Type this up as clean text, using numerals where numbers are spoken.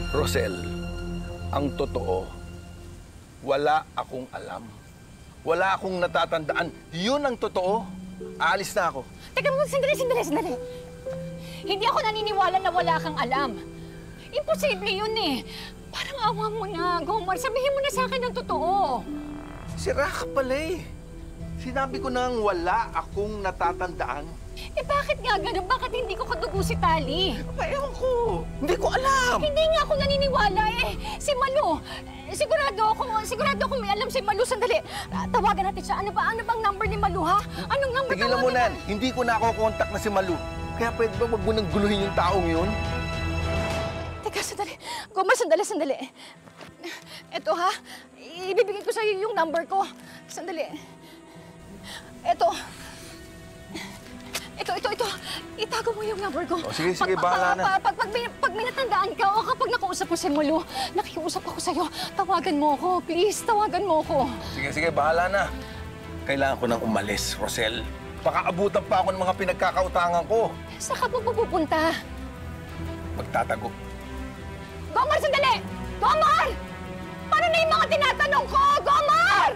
Rosel, ang totoo, wala akong alam. Wala akong natatandaan. Yun ang totoo. Aalis na ako. Teka mo, sandali. Hindi ako naniniwala na wala kang alam. Imposible yun eh. Parang awa mo na, Gomar. Sabihin mo na sa akin ang totoo. Sira ka pala eh. Sinabi ko nang wala akong natatandaan. Eh bakit nga ganun? Bakit hindi ko kadugo si Tali? Ewan ko. Hindi ko alam. Hindi nga ako naniniwala eh. Si Malu. Sigurado ako may alam si Malu. Sandali. Tawagan natin siya. Ano bang number ni Malu, ha? Anong number? Tigilan mo na. Hindi ko na ako kontak na si Malu. Kaya pwede ba wag mo nang guluhin yung taong yun? Teka, sandali. Gomar, sandali. Eto, ha? Ibibigay ko sa'yo yung number ko. Sandali. Ito. Itago mo yung number ko. O, sige, bahala na. Pag may natandaan ka o kapag nakausap mo si Malu, nakiusap ako sa'yo, tawagan mo ako. Please, tawagan mo ako. Sige, bahala na. Kailangan ko nang umalis, Rosel. Baka abutan pa ako ng mga pinagkakautangan ko. Saan ka po pupunta? Magtatago. Gomar, sandali! Gomar! Paano na yung mga tinatanong ko? Gomar!